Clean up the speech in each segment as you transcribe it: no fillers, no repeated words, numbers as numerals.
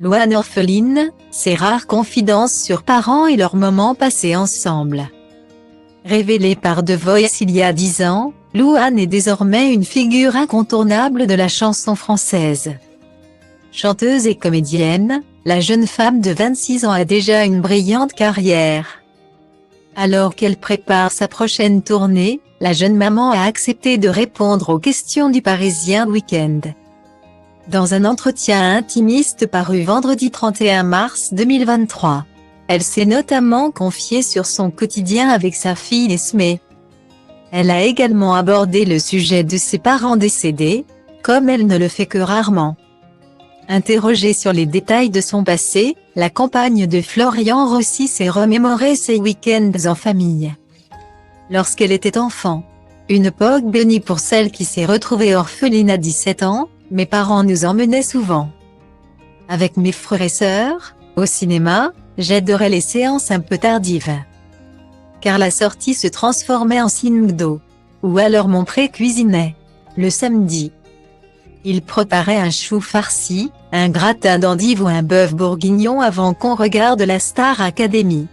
Louane orpheline, ses rares confidences sur parents et leurs moments passés ensemble. Révélée par The Voice il y a 10 ans, Louane est désormais une figure incontournable de la chanson française. Chanteuse et comédienne, la jeune femme de 26 ans a déjà une brillante carrière. Alors qu'elle prépare sa prochaine tournée, la jeune maman a accepté de répondre aux questions du Parisien Week-end. Dans un entretien intimiste paru vendredi 31 mars 2023, elle s'est notamment confiée sur son quotidien avec sa fille Esmé. Elle a également abordé le sujet de ses parents décédés, comme elle ne le fait que rarement. Interrogée sur les détails de son passé, la compagne de Florian Rossi s'est remémoré ses week-ends en famille. Lorsqu'elle était enfant, une époque bénie pour celle qui s'est retrouvée orpheline à 17 ans, mes parents nous emmenaient souvent. Avec mes frères et sœurs, au cinéma, j'adorais les séances un peu tardives. Car la sortie se transformait en ciné-do. Ou alors mon pré cuisinait. Le samedi, il préparait un chou farci, un gratin d'endives ou un bœuf bourguignon avant qu'on regarde la Star Academy.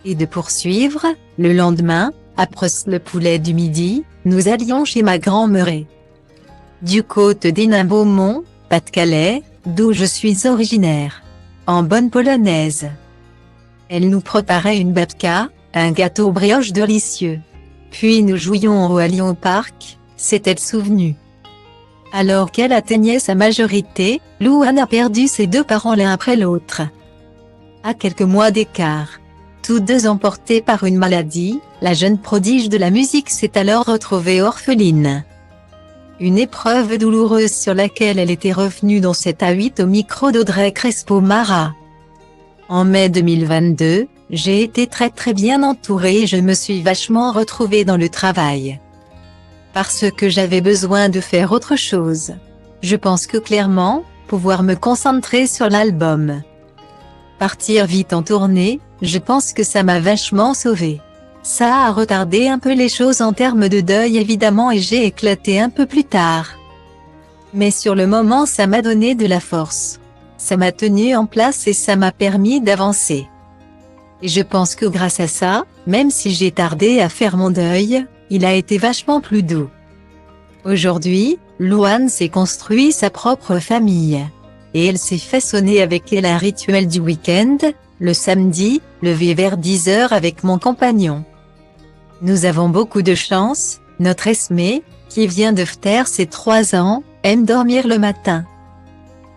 Et de poursuivre, le lendemain, après le poulet du midi, nous allions chez ma grand-mère. Du côté d'Hénin-Beaumont, Pas-de-Calais, d'où je suis originaire. En bonne polonaise. Elle nous préparait une babka, un gâteau brioche délicieux. Puis nous jouions au Allions au parc, s'est-elle souvenue. Alors qu'elle atteignait sa majorité, Louane a perdu ses deux parents l'un après l'autre. À quelques mois d'écart, tous deux emportés par une maladie, la jeune prodige de la musique s'est alors retrouvée orpheline. Une épreuve douloureuse sur laquelle elle était revenue dans 7-8 au micro d'Audrey Crespo-Mara. En mai 2022, j'ai été très bien entourée et je me suis vachement retrouvée dans le travail. Parce que j'avais besoin de faire autre chose. Je pense que clairement, pouvoir me concentrer sur l'album. Partir vite en tournée, je pense que ça m'a vachement sauvée. Ça a retardé un peu les choses en termes de deuil évidemment et j'ai éclaté un peu plus tard. Mais sur le moment ça m'a donné de la force. Ça m'a tenu en place et ça m'a permis d'avancer. Et je pense que grâce à ça, même si j'ai tardé à faire mon deuil, il a été vachement plus doux. Aujourd'hui, Louane s'est construit sa propre famille. Et elle s'est façonné avec elle un rituel du week-end, le samedi, levé vers 10 h avec mon compagnon. Nous avons beaucoup de chance, notre Esmé, qui vient de faire ses 3 ans, aime dormir le matin.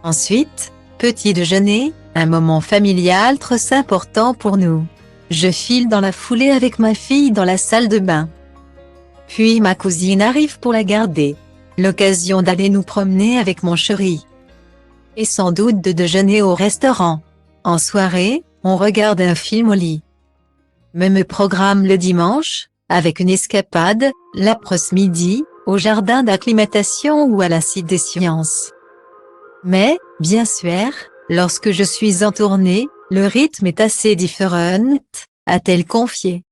Ensuite, petit déjeuner, un moment familial très important pour nous. Je file dans la foulée avec ma fille dans la salle de bain. Puis ma cousine arrive pour la garder. L'occasion d'aller nous promener avec mon chéri. Et sans doute de déjeuner au restaurant. En soirée, on regarde un film au lit. Même programme le dimanche, avec une escapade, l'après-midi, au jardin d'acclimatation ou à la Cité des Sciences. Mais, bien sûr, lorsque je suis en tournée, le rythme est assez différent, a-t-elle confié.